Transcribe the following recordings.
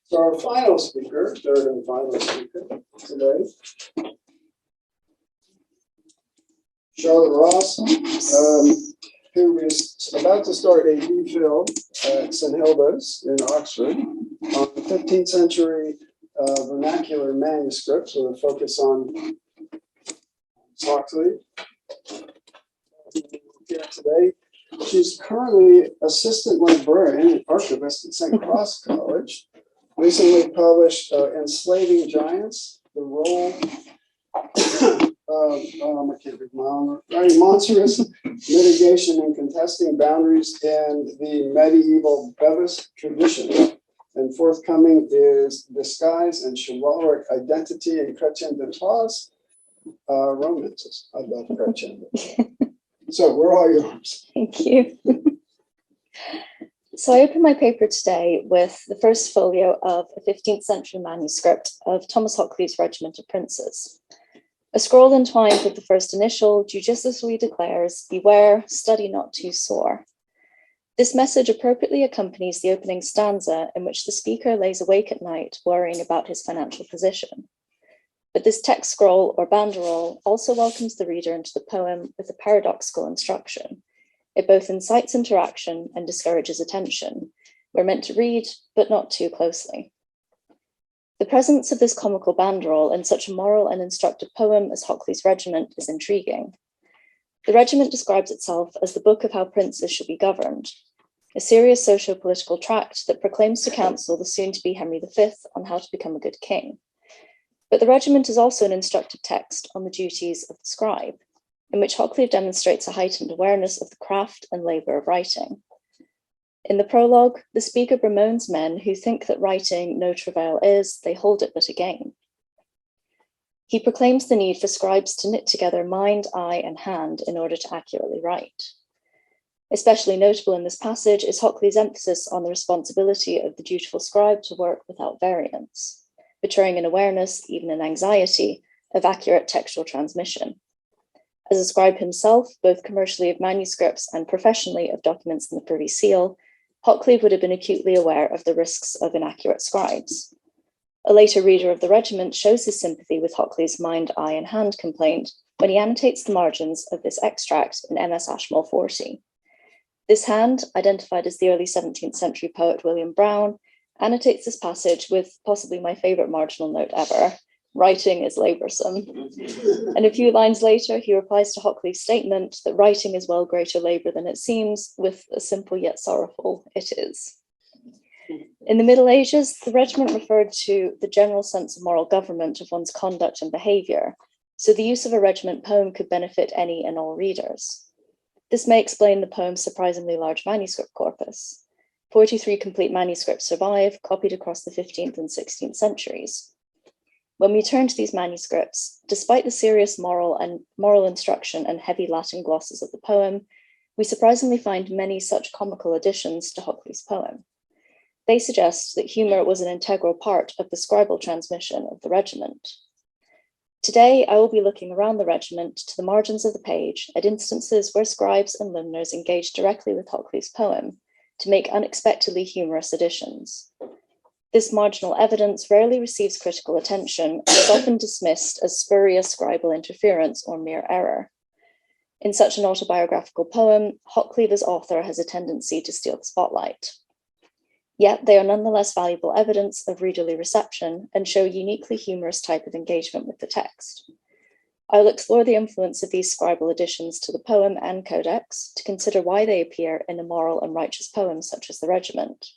So our final speaker, third and final speaker today, Charlotte Ross, who is about to start a DPhil at St. Hilda's in Oxford on 15th century vernacular manuscripts with a focus on Hoccleve. Here today. She's currently assistant librarian and archivist at St. Cross College. Recently published Enslaving Giants, the role of, I can't read my own writing, monstrous mitigation and contesting boundaries in the medieval Bevis tradition. And forthcoming is Disguise and Chivalric Identity in Chrétien de Troyes romances. I love Chrétien. So we're all yours. Thank you. So I opened my paper today with the first folio of a 15th century manuscript of Thomas Hoccleve's Regiment of Princes. A scroll entwined with the first initial judiciously declares, "Beware, study not too sore." This message appropriately accompanies the opening stanza in which the speaker lays awake at night worrying about his financial position. But this text scroll or banderole also welcomes the reader into the poem with a paradoxical instruction. It both incites interaction and discourages attention. We're meant to read, but not too closely. The presence of this comical banderole in such a moral and instructive poem as Hoccleve's Regiment is intriguing. The regiment describes itself as the book of how princes should be governed, a serious socio-political tract that proclaims to council the soon-to-be Henry V on how to become a good king. But the regiment is also an instructive text on the duties of the scribe, in which Hoccleve demonstrates a heightened awareness of the craft and labour of writing. In the prologue, the speaker bemoans men who think that writing no travail is, they hold it but a gain. He proclaims the need for scribes to knit together mind, eye, and hand in order to accurately write. Especially notable in this passage is Hoccleve's emphasis on the responsibility of the dutiful scribe to work without variance, betraying an awareness, even an anxiety, of accurate textual transmission. As a scribe himself, both commercially of manuscripts and professionally of documents in the Privy Seal, Hoccleve would have been acutely aware of the risks of inaccurate scribes. A later reader of the regiment shows his sympathy with Hoccleve's mind, eye, and hand complaint when he annotates the margins of this extract in MS Ashmole 40. This hand, identified as the early 17th century poet William Browne, annotates this passage with possibly my favorite marginal note ever: "Writing is laboursome." And a few lines later, he replies to Hoccleve's statement that writing is well greater labour than it seems, with a simple yet sorrowful "it is." In the Middle Ages, the regiment referred to the general sense of moral government of one's conduct and behaviour, so the use of a regiment poem could benefit any and all readers. This may explain the poem's surprisingly large manuscript corpus. 43 complete manuscripts survive, copied across the 15th and 16th centuries. When we turn to these manuscripts, despite the serious moral instruction and heavy Latin glosses of the poem, we surprisingly find many such comical additions to Hoccleve's poem. They suggest that humour was an integral part of the scribal transmission of the regiment. Today, I will be looking around the regiment to the margins of the page at instances where scribes and limners engaged directly with Hoccleve's poem to make unexpectedly humorous additions. This marginal evidence rarely receives critical attention and is often dismissed as spurious scribal interference or mere error. In such an autobiographical poem, Hoccleve as author has a tendency to steal the spotlight. Yet they are nonetheless valuable evidence of readerly reception and show a uniquely humorous type of engagement with the text. I will explore the influence of these scribal additions to the poem and codex to consider why they appear in a moral and righteous poem such as the Regiment.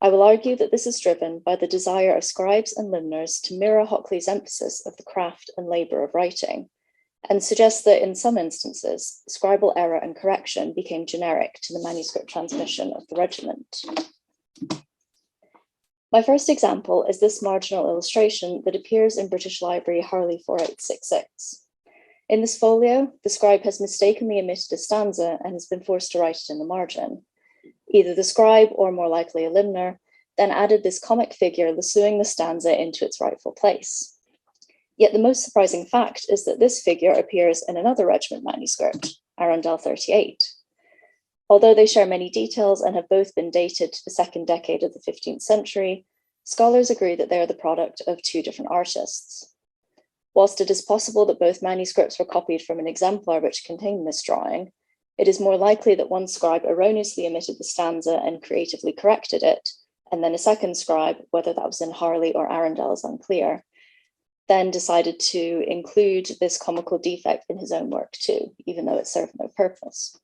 I will argue that this is driven by the desire of scribes and limners to mirror Hoccleve's emphasis of the craft and labour of writing, and suggest that in some instances, scribal error and correction became generic to the manuscript transmission of the regiment. My first example is this marginal illustration that appears in British Library Harley 4866. In this folio, the scribe has mistakenly omitted a stanza and has been forced to write it in the margin. Either the scribe, or more likely a limner, then added this comic figure lassoing the stanza into its rightful place. Yet the most surprising fact is that this figure appears in another regiment manuscript, Arundel 38. Although they share many details and have both been dated to the second decade of the 15th century, Scholars agree that they are the product of two different artists. Whilst it is possible that both manuscripts were copied from an exemplar which contained this drawing, it is more likely that one scribe erroneously omitted the stanza and creatively corrected it, and then a second scribe, whether that was in Harley or Arundel is unclear, then decided to include this comical defect in his own work too, even though it served no purpose.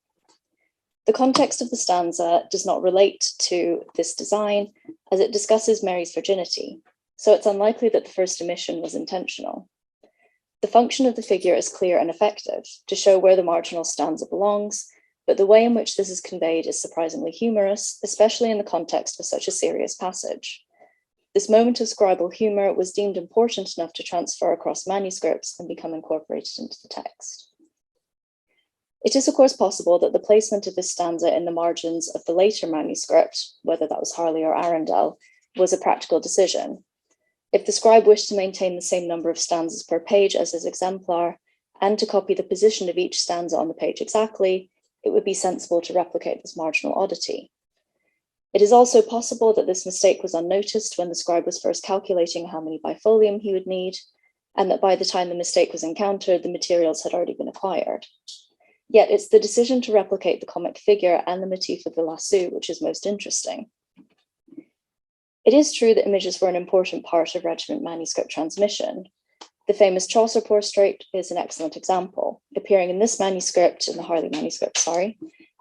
The context of the stanza does not relate to this design, as it discusses Mary's virginity, so it's unlikely that the first omission was intentional. The function of the figure is clear and effective, to show where the marginal stanza belongs, but the way in which this is conveyed is surprisingly humorous, especially in the context of such a serious passage. This moment of scribal humour was deemed important enough to transfer across manuscripts and become incorporated into the text. It is, of course, possible that the placement of this stanza in the margins of the later manuscript, whether that was Harley or Arundel, was a practical decision. If the scribe wished to maintain the same number of stanzas per page as his exemplar, and to copy the position of each stanza on the page exactly, it would be sensible to replicate this marginal oddity. It is also possible that this mistake was unnoticed when the scribe was first calculating how many bifolium he would need, and that by the time the mistake was encountered, the materials had already been acquired. Yet it's the decision to replicate the comic figure and the motif of the lasso which is most interesting. It is true that images were an important part of Regiment manuscript transmission. The famous Chaucer portrait is an excellent example, appearing in this manuscript, in the Harley manuscript,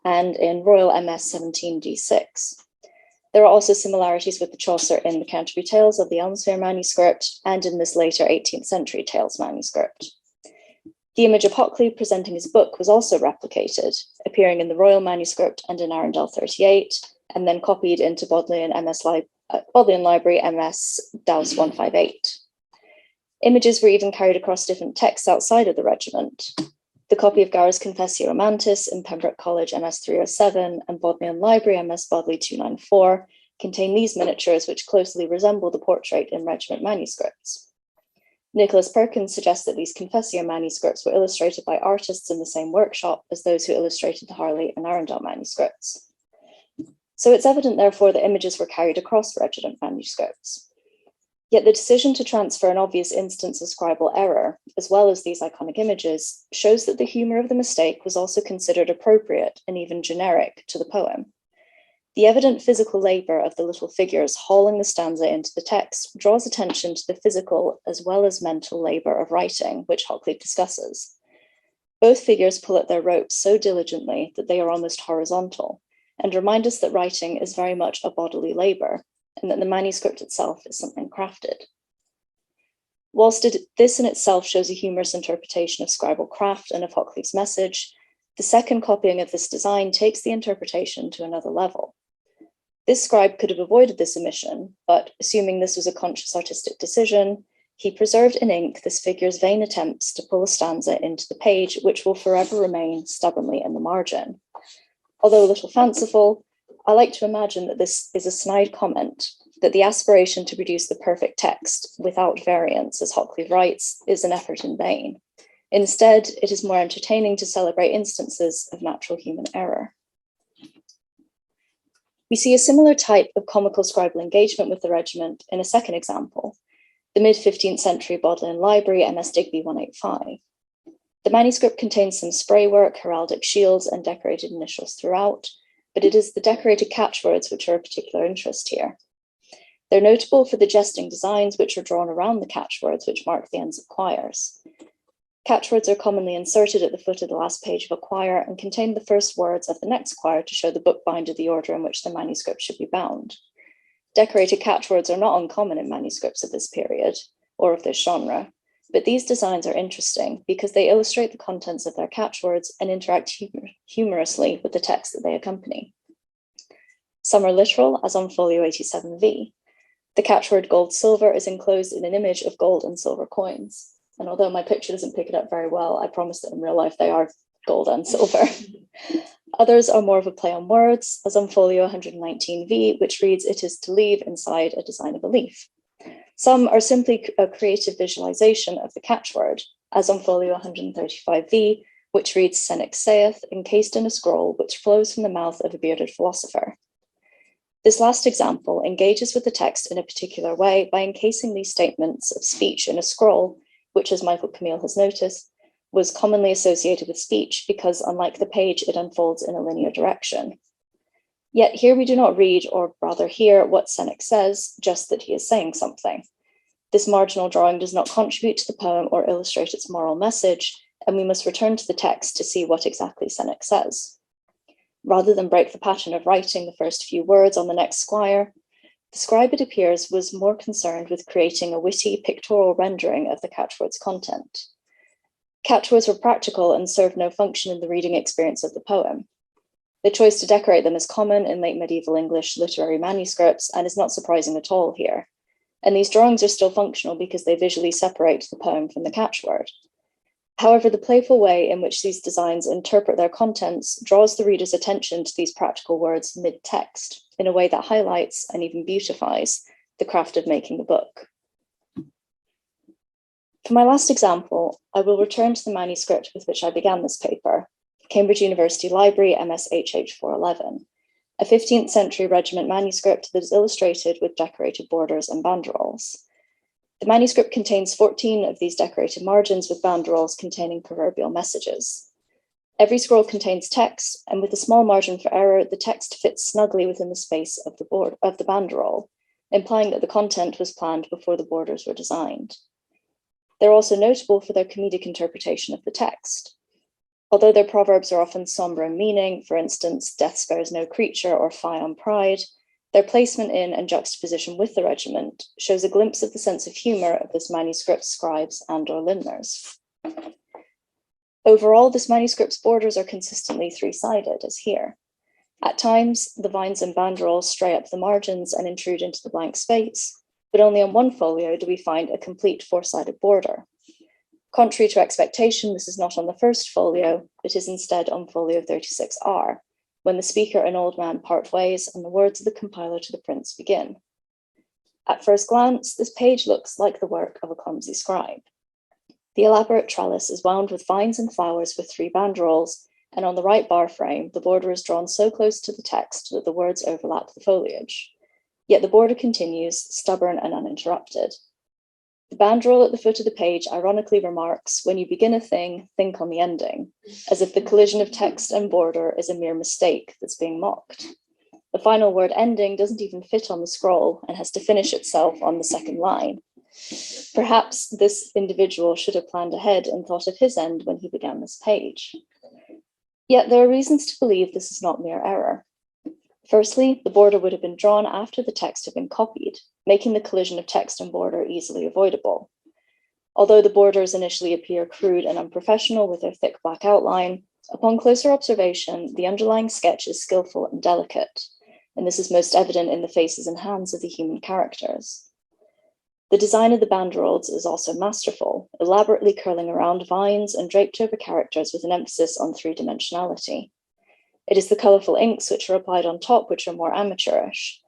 and in Royal MS 17d6. There are also similarities with the Chaucer in the Canterbury Tales of the Elmsfere manuscript and in this later 18th century Tales manuscript. The image of Hoccleve presenting his book was also replicated, appearing in the Royal manuscript and in Arundel 38, and then copied into Bodleian Library MS Dowse 158. Images were even carried across different texts outside of the regiment. The copy of Gower's Confessio Amantis in Pembroke College MS 307 and Bodleian Library MS Bodley 294 contain these miniatures which closely resemble the portrait in regiment manuscripts. Nicholas Perkins suggests that these Confessio manuscripts were illustrated by artists in the same workshop as those who illustrated the Harley and Arundel manuscripts. So it's evident, therefore, that images were carried across regiment manuscripts. Yet the decision to transfer an obvious instance of scribal error, as well as these iconic images, shows that the humour of the mistake was also considered appropriate and even generic to the poem. The evident physical labour of the little figures hauling the stanza into the text draws attention to the physical as well as mental labour of writing, which Hoccleve discusses. Both figures pull at their ropes so diligently that they are almost horizontal, and remind us that writing is very much a bodily labour, and that the manuscript itself is something crafted. Whilst this in itself shows a humorous interpretation of scribal craft and of Hoccleve's message, the second copying of this design takes the interpretation to another level. This scribe could have avoided this omission, but assuming this was a conscious artistic decision, he preserved in ink this figure's vain attempts to pull a stanza into the page, which will forever remain stubbornly in the margin. Although a little fanciful, I like to imagine that this is a snide comment, that the aspiration to produce the perfect text without variance, as Hoccleve writes, is an effort in vain. Instead, it is more entertaining to celebrate instances of natural human error. We see a similar type of comical scribal engagement with the regiment in a second example, the mid-15th century Bodleian Library MS Digby 185. The manuscript contains some spray work, heraldic shields, and decorated initials throughout, but it is the decorated catchwords which are of particular interest here. They're notable for the jesting designs which are drawn around the catchwords which mark the ends of quires. Catchwords are commonly inserted at the foot of the last page of a quire and contain the first words of the next quire to show the bookbinder the order in which the manuscript should be bound. Decorated catchwords are not uncommon in manuscripts of this period, or of this genre, but these designs are interesting because they illustrate the contents of their catchwords and interact humorously with the text that they accompany. Some are literal, as on folio 87V. The catchword gold-silver is enclosed in an image of gold and silver coins. And although my picture doesn't pick it up very well, I promise that in real life they are gold and silver. Others are more of a play on words, as on folio 119V, which reads, "It is to leave inside a design of a leaf." Some are simply a creative visualization of the catchword, as on folio 135V, which reads, "Senex saith," encased in a scroll which flows from the mouth of a bearded philosopher. This last example engages with the text in a particular way by encasing these statements of speech in a scroll, which, as Michael Camille has noticed, was commonly associated with speech because, unlike the page, it unfolds in a linear direction. Yet here we do not read, or rather hear, what Senex says, just that he is saying something. This marginal drawing does not contribute to the poem or illustrate its moral message, and we must return to the text to see what exactly Senex says. Rather than break the pattern of writing the first few words on the next squire, the scribe, it appears, was more concerned with creating a witty pictorial rendering of the catchword's content. Catchwords were practical and served no function in the reading experience of the poem. The choice to decorate them is common in late medieval English literary manuscripts and is not surprising at all here. And these drawings are still functional because they visually separate the poem from the catchword. However, the playful way in which these designs interpret their contents draws the reader's attention to these practical words mid-text in a way that highlights and even beautifies the craft of making the book. For my last example, I will return to the manuscript with which I began this paper, Cambridge University Library MSHH 411, a 15th century regiment manuscript that is illustrated with decorated borders and banderols. The manuscript contains 14 of these decorated margins with banderols containing proverbial messages. Every scroll contains text, and with a small margin for error, the text fits snugly within the space of the banderole, implying that the content was planned before the borders were designed. They're also notable for their comedic interpretation of the text. Although their proverbs are often somber in meaning, for instance, death spares no creature or fie on pride, their placement in and juxtaposition with the regiment shows a glimpse of the sense of humour of this manuscript's scribes and/or limners. Overall, this manuscript's borders are consistently three-sided, as here. At times, the vines and banderols stray up the margins and intrude into the blank space, but only on one folio do we find a complete four-sided border. Contrary to expectation, this is not on the first folio, but is instead on folio 36R, when the speaker and old man part ways and the words of the compiler to the prince begin. At first glance, this page looks like the work of a clumsy scribe. The elaborate trellis is wound with vines and flowers with 3 banderols, and on the right bar frame, the border is drawn so close to the text that the words overlap the foliage. Yet the border continues, stubborn and uninterrupted. The banderole at the foot of the page ironically remarks, "When you begin a thing, think on the ending," as if the collision of text and border is a mere mistake that's being mocked. The final word ending doesn't even fit on the scroll and has to finish itself on the second line. Perhaps this individual should have planned ahead and thought of his end when he began this page. Yet there are reasons to believe this is not mere error. Firstly, the border would have been drawn after the text had been copied, making the collision of text and border easily avoidable. Although the borders initially appear crude and unprofessional with their thick black outline, upon closer observation, the underlying sketch is skillful and delicate, and this is most evident in the faces and hands of the human characters. The design of the banderoles is also masterful, elaborately curling around vines and draped over characters with an emphasis on three-dimensionality. It is the colourful inks which are applied on top which are more amateurish.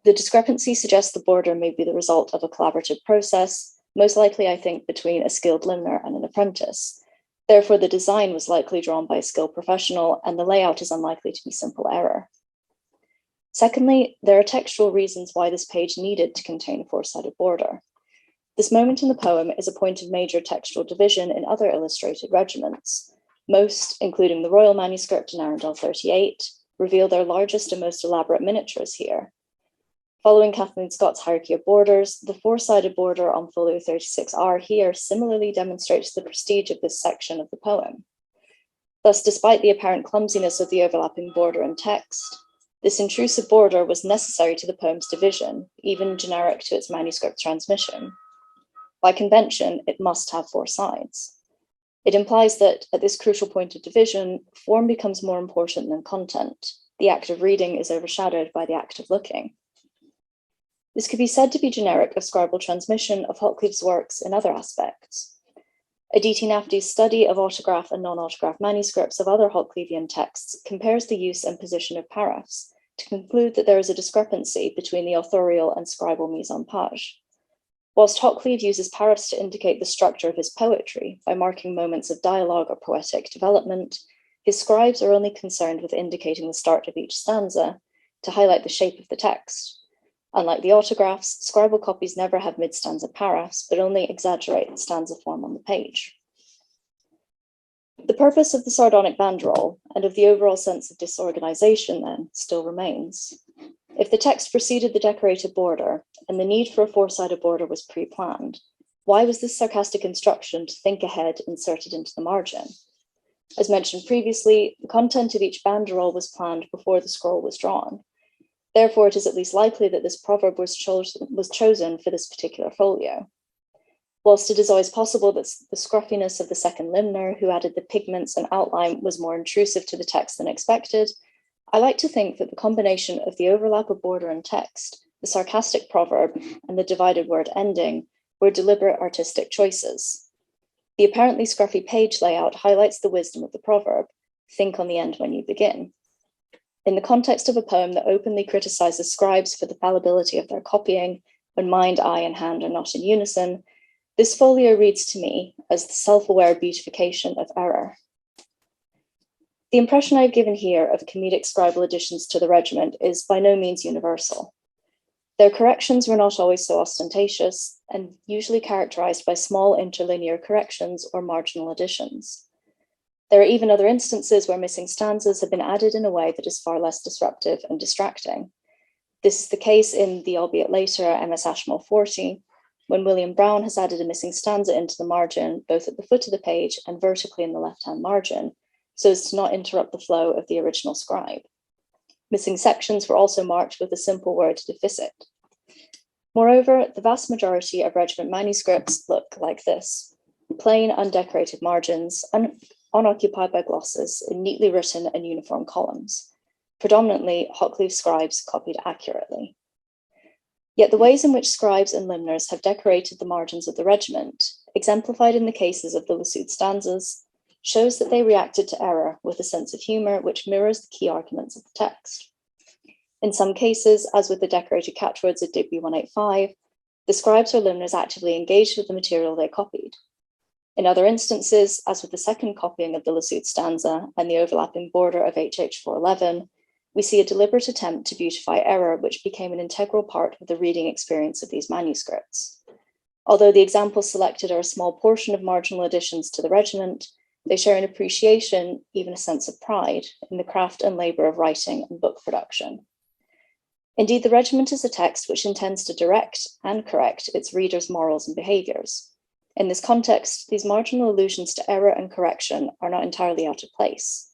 The discrepancy suggests the border may be the result of a collaborative process, most likely, I think, between a skilled limner and an apprentice. Therefore, the design was likely drawn by a skilled professional, and the layout is unlikely to be simple error. Secondly, there are textual reasons why this page needed to contain a four-sided border. This moment in the poem is a point of major textual division in other illustrated regiments. Most, including the Royal Manuscript in Arundel 38, reveal their largest and most elaborate miniatures here. Following Kathleen Scott's hierarchy of borders, the four-sided border on folio 36R here similarly demonstrates the prestige of this section of the poem. Thus, despite the apparent clumsiness of the overlapping border and text, this intrusive border was necessary to the poem's division, even generic to its manuscript transmission. By convention, it must have 4 sides. It implies that at this crucial point of division, form becomes more important than content. The act of reading is overshadowed by the act of looking. This could be said to be generic of scribal transmission of Hoccleve's works in other aspects. Aditi Nafti's study of autograph and non-autograph manuscripts of other Hocclevian texts compares the use and position of paraphs to conclude that there is a discrepancy between the authorial and scribal mise-en-page. Whilst Hoccleve uses paraphs to indicate the structure of his poetry by marking moments of dialogue or poetic development, his scribes are only concerned with indicating the start of each stanza, to highlight the shape of the text. Unlike the autographs, scribal copies never have mid-stanza paraphs, but only exaggerate the stanza form on the page. The purpose of the sardonic banderole and of the overall sense of disorganization, then, still remains. If the text preceded the decorated border and the need for a four-sided border was pre-planned, why was this sarcastic instruction to think ahead inserted into the margin? As mentioned previously, the content of each banderole was planned before the scroll was drawn. Therefore, it is at least likely that this proverb was chosen for this particular folio. Whilst it is always possible that the scruffiness of the second limner, who added the pigments and outline, was more intrusive to the text than expected, I like to think that the combination of the overlap of border and text, the sarcastic proverb, and the divided word ending were deliberate artistic choices. The apparently scruffy page layout highlights the wisdom of the proverb, think on the end when you begin. In the context of a poem that openly criticizes scribes for the fallibility of their copying, when mind, eye, and hand are not in unison, this folio reads to me as the self-aware beautification of error. The impression I've given here of comedic scribal additions to the regiment is by no means universal. Their corrections were not always so ostentatious and usually characterized by small interlinear corrections or marginal additions. There are even other instances where missing stanzas have been added in a way that is far less disruptive and distracting. This is the case in the albeit later MS Ashmole 40, when William Browne has added a missing stanza into the margin, both at the foot of the page and vertically in the left-hand margin, so as to not interrupt the flow of the original scribe. Missing sections were also marked with the simple word deficit. Moreover, the vast majority of regiment manuscripts look like this: plain, undecorated margins, unoccupied by glosses, in neatly written and uniform columns. Predominantly, Hoccleve scribes copied accurately. Yet the ways in which scribes and limners have decorated the margins of the regiment, exemplified in the cases of the Lassuth stanzas, shows that they reacted to error with a sense of humour which mirrors the key arguments of the text. In some cases, as with the decorated catchwords of Digby 185, the scribes or limners actively engaged with the material they copied. In other instances, as with the second copying of the Lassuth stanza and the overlapping border of HH 411, we see a deliberate attempt to beautify error which became an integral part of the reading experience of these manuscripts. Although the examples selected are a small portion of marginal additions to the regiment, they share an appreciation, even a sense of pride, in the craft and labour of writing and book production. Indeed, the regiment is a text which intends to direct and correct its readers' morals and behaviours. In this context, these marginal allusions to error and correction are not entirely out of place.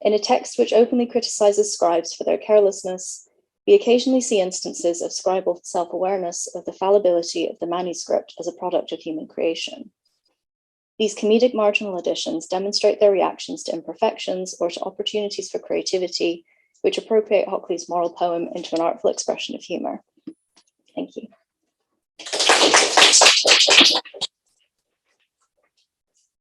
In a text which openly criticises scribes for their carelessness, we occasionally see instances of scribal self-awareness of the fallibility of the manuscript as a product of human creation. These comedic marginal additions demonstrate their reactions to imperfections or to opportunities for creativity, which appropriate Hoccleve's moral poem into an artful expression of humour.